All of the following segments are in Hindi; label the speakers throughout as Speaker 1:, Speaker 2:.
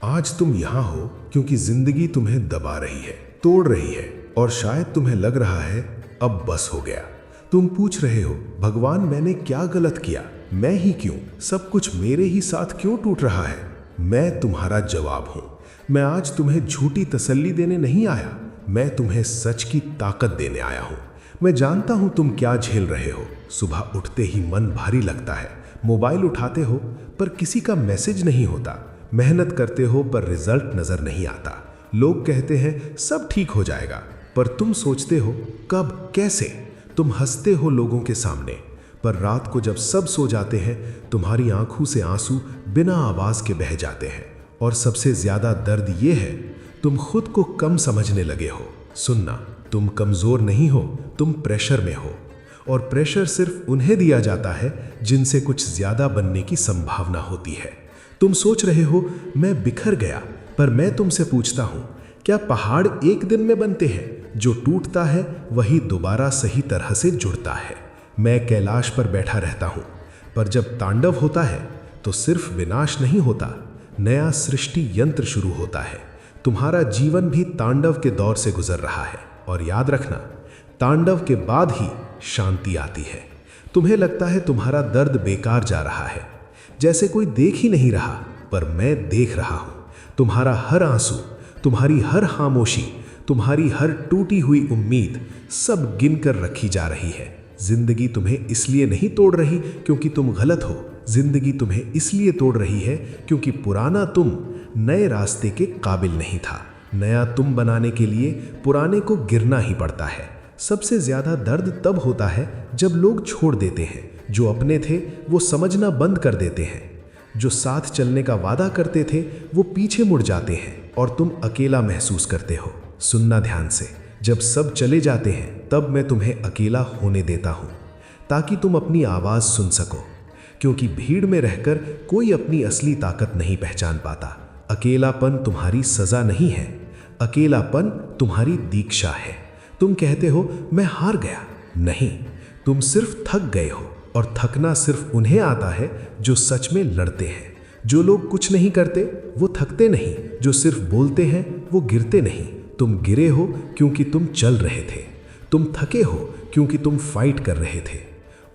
Speaker 1: आज तुम यहाँ हो क्योंकि जिंदगी तुम्हें दबा रही है, तोड़ रही है, और शायद तुम्हें लग रहा है अब बस हो गया। तुम पूछ रहे हो, भगवान मैंने क्या गलत किया, मैं ही क्यों, सब कुछ मेरे ही साथ क्यों टूट रहा है। मैं तुम्हारा जवाब हूँ। मैं आज तुम्हें झूठी तसल्ली देने नहीं आया, मैं तुम्हें सच की ताकत देने आया हूँ। मैं जानता हूँ तुम क्या झेल रहे हो। सुबह उठते ही मन भारी लगता है, मोबाइल उठाते हो पर किसी का मैसेज नहीं होता, मेहनत करते हो पर रिजल्ट नजर नहीं आता। लोग कहते हैं सब ठीक हो जाएगा, पर तुम सोचते हो कब, कैसे। तुम हंसते हो लोगों के सामने, पर रात को जब सब सो जाते हैं तुम्हारी आंखों से आंसू बिना आवाज के बह जाते हैं। और सबसे ज्यादा दर्द ये है, तुम खुद को कम समझने लगे हो। सुनना, तुम कमजोर नहीं हो, तुम प्रेशर में हो, और प्रेशर सिर्फ उन्हें दिया जाता है जिनसे कुछ ज्यादा बनने की संभावना होती है। तुम सोच रहे हो मैं बिखर गया, पर मैं तुमसे पूछता हूं, क्या पहाड़ एक दिन में बनते हैं? जो टूटता है वही दोबारा सही तरह से जुड़ता है। मैं कैलाश पर बैठा रहता हूं, पर जब तांडव होता है तो सिर्फ विनाश नहीं होता, नया सृष्टि यंत्र शुरू होता है। तुम्हारा जीवन भी तांडव के दौर से गुजर रहा है, और याद रखना, तांडव के बाद ही शांति आती है। तुम्हें लगता है तुम्हारा दर्द बेकार जा रहा है, जैसे कोई देख ही नहीं रहा, पर मैं देख रहा हूं। तुम्हारा हर आंसू, तुम्हारी हर खामोशी, तुम्हारी हर टूटी हुई उम्मीद सब गिन कर रखी जा रही है। जिंदगी तुम्हें इसलिए नहीं तोड़ रही क्योंकि तुम गलत हो, जिंदगी तुम्हें इसलिए तोड़ रही है क्योंकि पुराना तुम नए रास्ते के काबिल नहीं था। नया तुम बनाने के लिए पुराने को गिरना ही पड़ता है। सबसे ज्यादा दर्द तब होता है जब लोग छोड़ देते हैं, जो अपने थे वो समझना बंद कर देते हैं, जो साथ चलने का वादा करते थे वो पीछे मुड़ जाते हैं, और तुम अकेला महसूस करते हो। सुनना ध्यान से, जब सब चले जाते हैं तब मैं तुम्हें अकेला होने देता हूं, ताकि तुम अपनी आवाज सुन सको, क्योंकि भीड़ में रहकर कोई अपनी असली ताकत नहीं पहचान पाता। अकेलापन तुम्हारी सजा नहीं है, अकेलापन तुम्हारी दीक्षा है। तुम कहते हो मैं हार गया, नहीं, तुम सिर्फ थक गए हो, और थकना सिर्फ उन्हें आता है जो सच में लड़ते हैं। जो लोग कुछ नहीं करते वो थकते नहीं, जो सिर्फ बोलते हैं वो गिरते नहीं। तुम गिरे हो क्योंकि तुम चल रहे थे, तुम थके हो क्योंकि तुम फाइट कर रहे थे,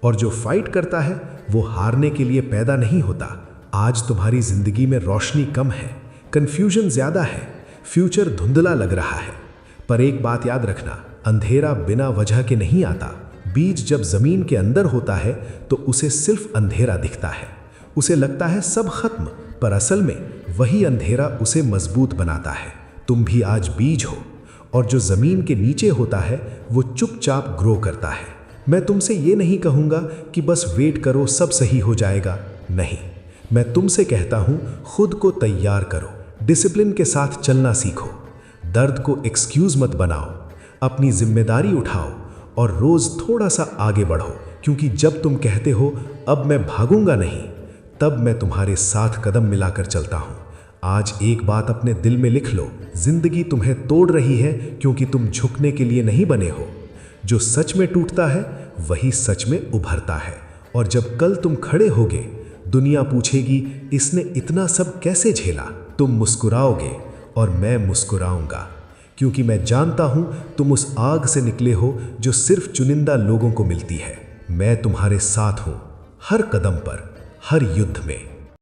Speaker 1: और जो फाइट करता है वो हारने के लिए पैदा नहीं होता। आज तुम्हारी जिंदगी में रोशनी कम है, कंफ्यूजन ज्यादा है, फ्यूचर धुंधला लग रहा है, पर एक बात याद रखना, अंधेरा बिना वजह के नहीं आता। बीज जब जमीन के अंदर होता है तो उसे सिर्फ अंधेरा दिखता है, उसे लगता है सब खत्म, पर असल में वही अंधेरा उसे मजबूत बनाता है। तुम भी आज बीज हो, और जो जमीन के नीचे होता है वो चुपचाप ग्रो करता है। मैं तुमसे ये नहीं कहूँगा कि बस वेट करो सब सही हो जाएगा, नहीं, मैं तुमसे कहता हूँ खुद को तैयार करो, डिसिप्लिन के साथ चलना सीखो, दर्द को एक्सक्यूज मत बनाओ, अपनी जिम्मेदारी उठाओ, और रोज थोड़ा सा आगे बढ़ो, क्योंकि जब तुम कहते हो अब मैं भागूंगा नहीं, तब मैं तुम्हारे साथ कदम मिलाकर चलता हूं। आज एक बात अपने दिल में लिख लो, जिंदगी तुम्हें तोड़ रही है क्योंकि तुम झुकने के लिए नहीं बने हो। जो सच में टूटता है वही सच में उभरता है, और जब कल तुम खड़े होगे दुनिया पूछेगी इसने इतना सब कैसे झेला। तुम मुस्कुराओगे और मैं मुस्कुराऊंगा, क्योंकि मैं जानता हूं तुम उस आग से निकले हो जो सिर्फ चुनिंदा लोगों को मिलती है। मैं तुम्हारे साथ हूं, हर कदम पर, हर युद्ध में।